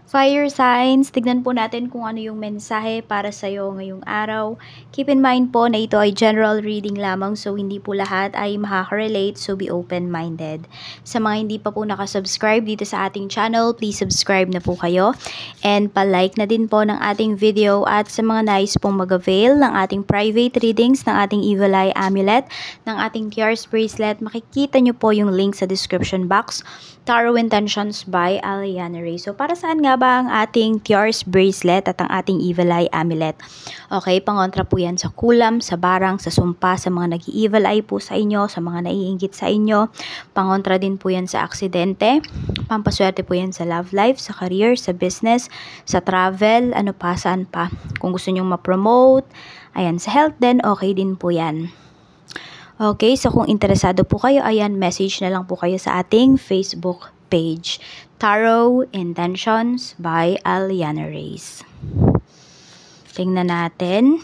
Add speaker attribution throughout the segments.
Speaker 1: Fire signs, tignan po natin kung ano yung mensahe para sa'yo ngayong araw. Keep in mind po na ito ay general reading lamang, so hindi po lahat ay makaka-relate, so be open-minded. Sa mga hindi pa po nakasubscribe dito sa ating channel, please subscribe na po kayo. And palike na din po ng ating video, at sa mga nais pong mag-avail ng ating private readings, ng ating Evil Eye Amulet, ng ating Tears Bracelet, makikita nyo po yung link sa description box. Tarot Intentions by Aliana Rey. So, para saan nga ba ang ating Tears Bracelet at ang ating Evil Eye Amulet? Okay, pangontra po yan sa kulam, sa barang, sa sumpa, sa mga nag-evil eye po sa inyo, sa mga naiinggit sa inyo. Pangontra din po yan sa aksidente. Pampaswerte po yan sa love life, sa career, sa business, sa travel, ano pa, saan pa. Kung gusto nyong ma-promote, ayan, sa health din, okay din po yan. Okay, so kung interesado po kayo, ayan, message na lang po kayo sa ating Facebook page. Tarot Intentions by Aliana Rey. Tingnan natin.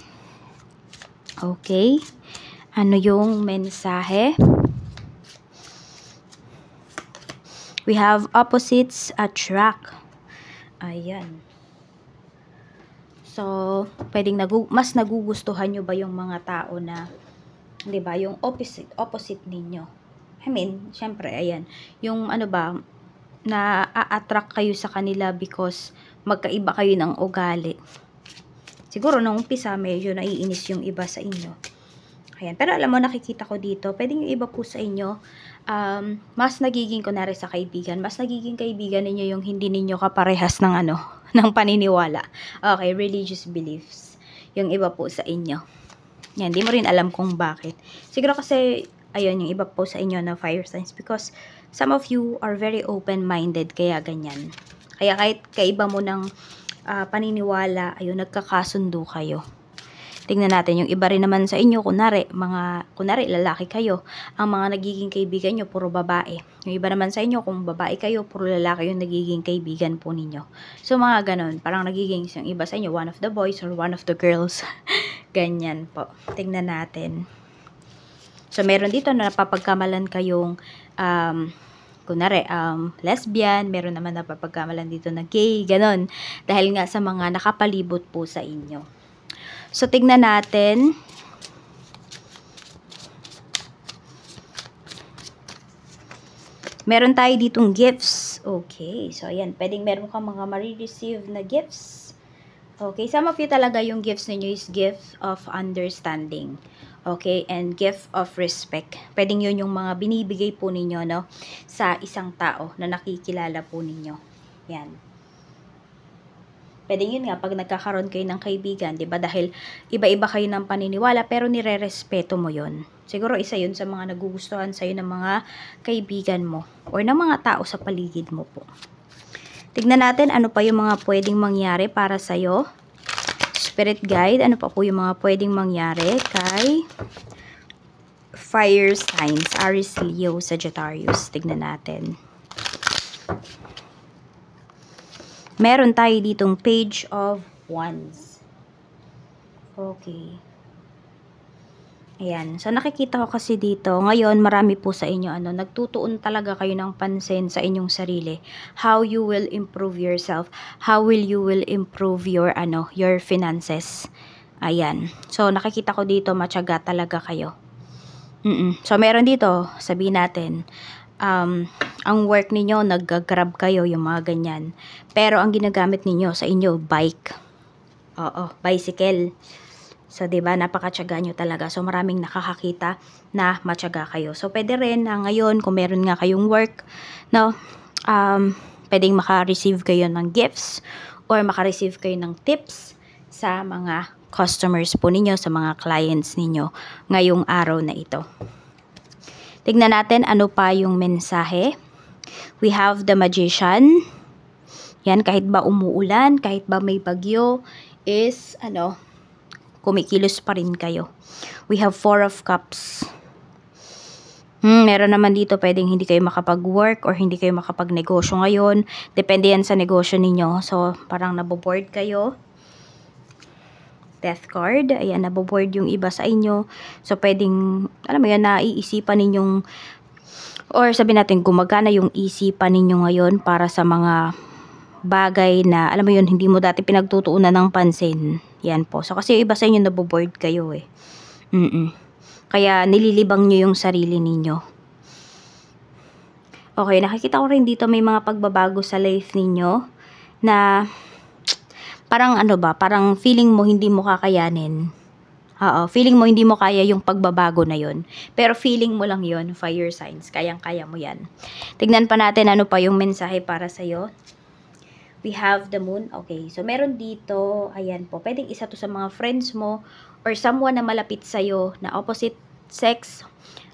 Speaker 1: Okay. Ano yung mensahe? We have opposites attract. Ayan. So, pwedeng mas nagugustuhan nyo ba yung mga tao na, 'di ba, yung opposite ninyo. I mean, syempre ayan, yung ano ba, na-attract kayo sa kanila because magkaiba kayo ng ugali. Siguro nung umpisa medyo naiinis yung iba sa inyo. Ayan, pero alam mo, nakikita ko dito, pwedeng yung iba po sa inyo, mas nagiging, kunwari sa kaibigan, mas nagiging kaibigan ninyo yung hindi ninyo kaparehas ng ano, ng paniniwala. Okay, religious beliefs. Yung iba po sa inyo. Yan, di mo rin alam kung bakit. Siguro kasi, ayun, yung iba po sa inyo na fire signs, because some of you are very open-minded, kaya ganyan. Kaya kahit kaiba mo ng paniniwala, ayun, nagkakasundo kayo. Tingnan natin, yung iba rin naman sa inyo, kunwari lalaki kayo, ang mga nagiging kaibigan nyo, puro babae. Yung iba naman sa inyo, kung babae kayo, puro lalaki yung nagiging kaibigan po ninyo. So, mga ganon, parang nagiging yung iba sa inyo, one of the boys or one of the girls. Ganyan po. Tingnan natin. So, meron dito na napapagkamalan kayong, kunwari, lesbian. Meron naman napapagkamalan dito na gay, ganon. Dahil nga sa mga nakapalibot po sa inyo. So, tingnan natin. Meron tayo ditong gifts. Okay. So, ayan. Pwedeng meron kang mga marireceive na gifts. Okay. Some of you talaga yung gifts ninyo is gift of understanding. Okay. And gift of respect. Pwedeng yun yung mga binibigay po ninyo, no, sa isang tao na nakikilala po ninyo. Yan. Pwedeng yun nga, pag nagkakaroon kayo ng kaibigan, diba? Dahil iba-iba kayo ng paniniwala, pero nire-respeto mo yun. Siguro isa yun sa mga nagugustuhan sa'yo ng mga kaibigan mo, or ng mga tao sa paligid mo po. Tignan natin ano pa yung mga pwedeng mangyari para sa'yo. Spirit guide, ano pa po yung mga pwedeng mangyari kay fire signs, Aries, Leo, Sagittarius. Tignan natin. Meron tayo ditong Page of Wands. Okay. Ayan. So, nakikita ko kasi dito, ngayon, marami po sa inyo, nagtutuon talaga kayo ng pansin sa inyong sarili. How you will improve yourself. How you will improve your finances. Ayan. So, nakikita ko dito, matyaga talaga kayo. So, meron dito, sabihin natin, ang work ninyo, nag-grab kayo, yung mga ganyan. Pero ang ginagamit ninyo sa inyo, bike. Oo, bicycle. So, diba, napakatyaga nyo talaga. So, maraming nakakakita na matyaga kayo. So, pwede rin na ngayon, kung meron nga kayong work, no, pwedeng maka-receive kayo ng gifts or maka-receive kayo ng tips sa mga customers po ninyo, sa mga clients ninyo ngayong araw na ito. Tignan natin ano pa yung mensahe. We have the Magician. Yan, kahit ba umuulan, kahit ba may bagyo, is, kumikilos pa rin kayo. We have Four of Cups. Meron naman dito pwedeng hindi kayo makapag-work or hindi kayo makapag-negosyo ngayon. Depende yan sa negosyo ninyo. So, parang naboboard kayo. Death card. Ayan, naboboard yung iba sa inyo. So, pwedeng, alam mo yan, naiisipan ninyong, or sabihin natin, gumagana yung isipan ninyo ngayon para sa mga bagay na, alam mo yun, hindi mo dati pinagtutuunan ng pansin. Yan po. So, kasi yung iba sa inyo naboboard kayo eh. Kaya nililibang nyo yung sarili ninyo. Okay, nakikita ko rin dito may mga pagbabago sa life ninyo na parang ano ba, parang feeling mo hindi mo kakayanin. Feeling mo hindi mo kaya yung pagbabago na yon. Pero feeling mo lang yon, fire signs. Kayang-kaya mo yan. Tignan pa natin ano pa yung mensahe para sa'yo. We have the moon. Okay, so meron dito, ayan po, pwedeng isa to sa mga friends mo or someone na malapit sa'yo na opposite sex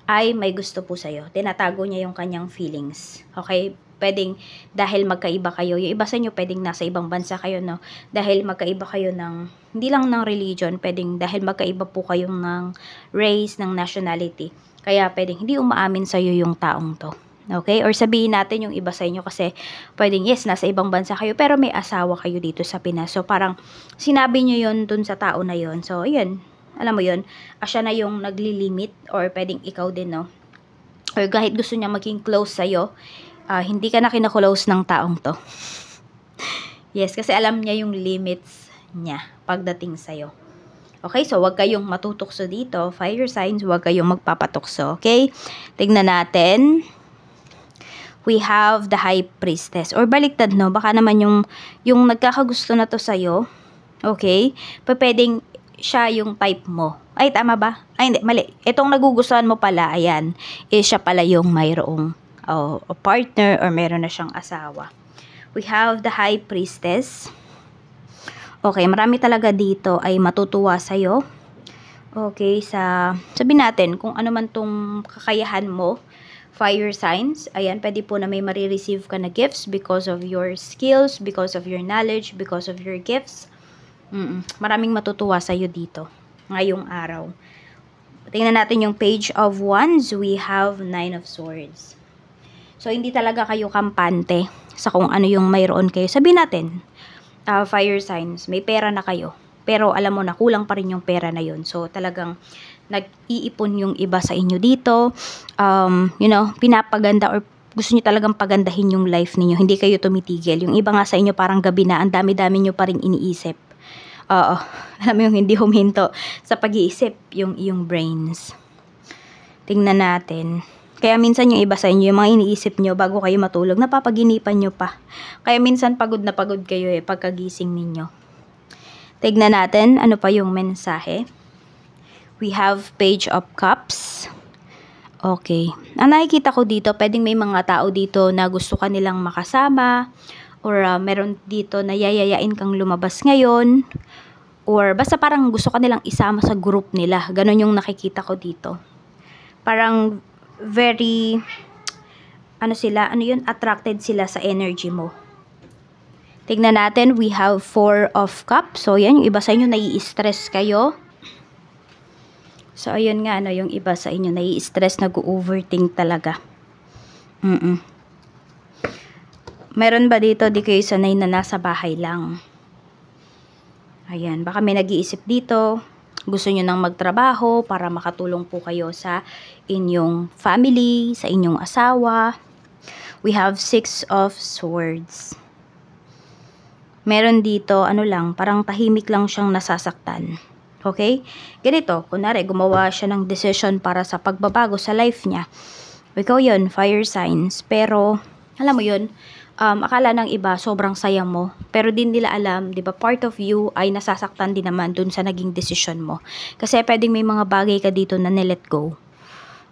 Speaker 1: ay may gusto po sa'yo. Tinatago niya yung kanyang feelings. Okay? Pwedeng dahil magkaiba kayo. Yung iba sa inyo pwedeng nasa ibang bansa kayo, no? Dahil magkaiba kayo ng, hindi lang ng religion, pwedeng dahil magkaiba po kayong ng race, ng nationality. Kaya pwedeng hindi umaamin sa'yo yung taong to. Okay? Or sabihin natin yung iba sa inyo kasi pwedeng yes, nasa ibang bansa kayo pero may asawa kayo dito sa Pinas. So parang sinabi nyo yun dun sa tao na yun. So yun, alam mo yun, siya na yung naglilimit or pwedeng ikaw din, no? Or kahit gusto niya maging close sa'yo, hindi ka na kina-close ng taong to. Yes, kasi alam niya yung limits niya pagdating sa'yo. Okay, so wag kayong matutukso dito. Fire signs, wag kayong magpapatukso. Okay, tignan natin. We have the High Priestess. Or baliktad, no? Baka naman yung nagkakagusto na to sa'yo. Okay, pwedeng siya yung type mo. Ay, tama ba? Ay, hindi, mali. Itong nagugustuhan mo pala, ayan, siya pala yung mayroong partner or meron na siyang asawa. We have the High Priestess. Okay, marami talaga dito ay matutuwa sa'yo. Okay, sabihin natin kung ano man tong kakayahan mo, fire signs, ayan, pwede po na may marireceive ka na gifts because of your skills, because of your knowledge, because of your gifts. Maraming matutuwa sa'yo dito ngayong araw. Tingnan natin yung Page of Wands. We have Nine of Swords. So, hindi talaga kayo kampante sa kung ano yung mayroon kayo. Sabihin natin, fire signs, may pera na kayo. Pero alam mo na, kulang pa rin yung pera na yun. So, talagang nag-iipon yung iba sa inyo dito. Pinapaganda or gusto nyo talagang pagandahin yung life ninyo. Hindi kayo tumitigil. Yung iba nga sa inyo parang gabi na, ang dami-dami nyo pa rin iniisip. Alam mo yung hindi huminto sa pag-iisip yung iyong brains. Tingnan natin. Kaya minsan yung iba sa inyo, yung mga iniisip nyo bago kayo matulog, napapaginipan nyo pa. Kaya minsan pagod na pagod kayo pagkagising ninyo. Tignan natin, ano pa yung mensahe. We have Page of Cups. Okay. Ang nakikita ko dito, pwedeng may mga tao dito na gusto ka nilang makasama. Or meron dito na yayayain kang lumabas ngayon. Or basta parang gusto ka nilang isama sa group nila. Ganon yung nakikita ko dito. Parang very, attracted sila sa energy mo. Tignan natin, we have Four of Cups. So yan, yung iba sa inyo nai-stress kayo. So ayun nga, yung iba sa inyo nai-stress, nag-overthink talaga. Meron ba dito, di kayo sanay na nasa bahay lang? Ayan, baka may nag-iisip dito. Gusto nyo nang magtrabaho para makatulong po kayo sa inyong family, sa inyong asawa. We have Six of Swords. Meron dito, parang tahimik lang siyang nasasaktan. Okay? Ganito, kunwari, gumawa siya ng decision para sa pagbabago sa life niya. Ikaw yun, fire signs. Pero, alam mo yun, akala ng iba sobrang saya mo, pero din nila alam, 'di ba, part of you ay nasasaktan din naman dun sa naging decision mo. Kasi pwedeng may mga bagay ka dito na nilet go.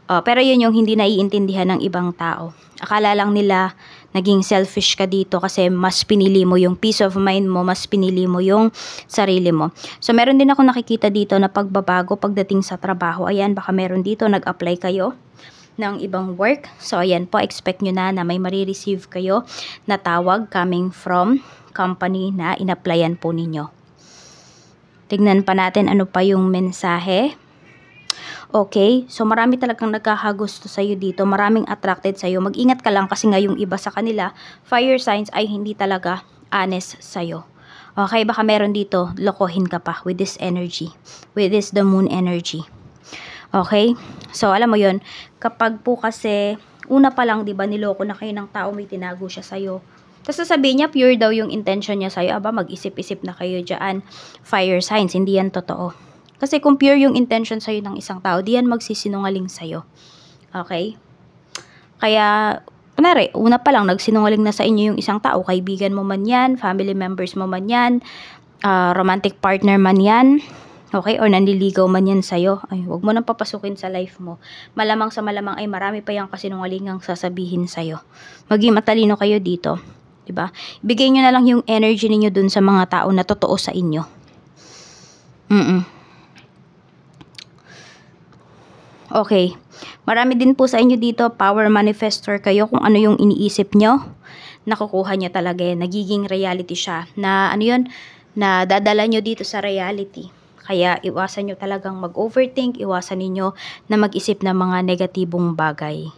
Speaker 1: Pero yun yung hindi naiintindihan ng ibang tao. Akala lang nila naging selfish ka dito kasi mas pinili mo yung peace of mind mo, mas pinili mo yung sarili mo. So meron din ako nakikita dito na pagbabago pagdating sa trabaho. Ayan, baka meron dito nag-apply kayo ng ibang work. So, ayan po, expect nyo na may marireceive kayo na tawag coming from company na in-applyan po ninyo. Tignan pa natin ano pa yung mensahe. Okay, so marami talagang nagkakagusto sa'yo dito. Maraming attracted sa'yo. Mag-ingat ka lang kasi nga yung iba sa kanila, fire signs ay hindi talaga honest sa'yo. Okay, baka meron dito, lokohin ka pa with this energy. With this the moon energy. Okay? So, alam mo yun, kapag po kasi, una pa lang, di ba, niloko na kayo ng tao, may tinago siya sa'yo. Tapos sasabihin niya, pure daw yung intention niya sa'yo. Aba, mag-isip-isip na kayo dyan. Fire signs, hindi yan totoo. Kasi kung pure yung intention sa'yo ng isang tao, di yan magsisinungaling sa'yo. Okay? Kaya, kunwari, una pa lang, nagsinungaling na sa inyo yung isang tao. Kaibigan mo man yan, family members mo man yan, romantic partner man yan, okay, or nanliligaw man yan sa'yo, ay, huwag mo nang papasukin sa life mo. Malamang sa malamang ay marami pa yung kasinungalingang sasabihin sa'yo. Maging matalino kayo dito, diba? Bigay nyo na lang yung energy niyo dun sa mga tao na totoo sa inyo. Okay. Marami din po sa inyo dito, power manifestor kayo. Kung ano yung iniisip nyo, nakukuha nyo talaga yan. Nagiging reality siya. Na ano yun, na dadala nyo dito sa reality. Kaya iwasan nyo talagang mag-overthink, iwasan ninyo na mag-isip ng mga negatibong bagay.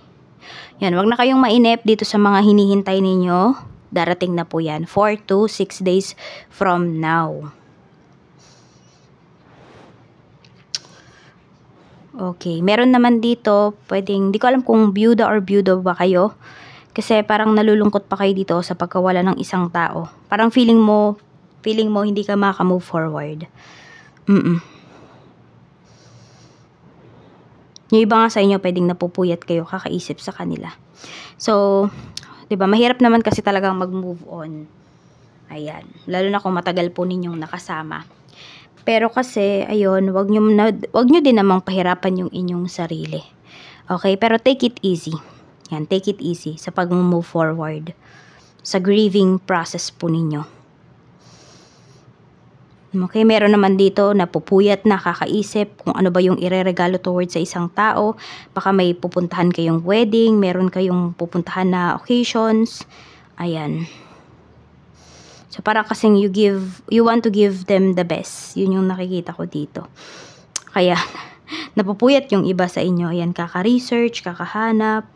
Speaker 1: Yan, wag na kayong mainip dito sa mga hinihintay ninyo. Darating na po yan, 4 to 6 days from now. Okay, meron naman dito, pwedeng, di ko alam kung byuda or byudo ba kayo. Kasi parang nalulungkot pa kayo dito sa pagkawala ng isang tao. Parang feeling mo hindi ka maka-move forward. Yung iba nga sa inyo, pwedeng napupuyat kayo kakaisip sa kanila. So, 'di ba, mahirap naman kasi talagang mag-move on. Ayan, lalo na kung matagal po ninyong nakasama. Pero kasi, ayun, wag nyo din namang pahirapan yung inyong sarili. Okay, pero take it easy. Yan, take it easy sa pag-move forward. Sa grieving process po ninyo. Okay, meron naman dito na pupuyat na kakaisip kung ano ba yung ireregalo towards sa isang tao. Baka may pupuntahan kayong wedding, meron kayong pupuntahan na occasions. Ayan. So parang kasing you want to give them the best. Yun yung nakikita ko dito. Kaya napupuyat yung iba sa inyo. Ayan, kaka-research, kakahanap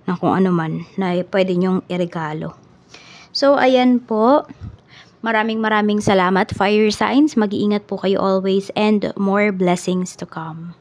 Speaker 1: ng kung ano man na pwede nyong iregalo. So ayan po. Maraming salamat, fire signs. Mag-iingat po kayo always and more blessings to come.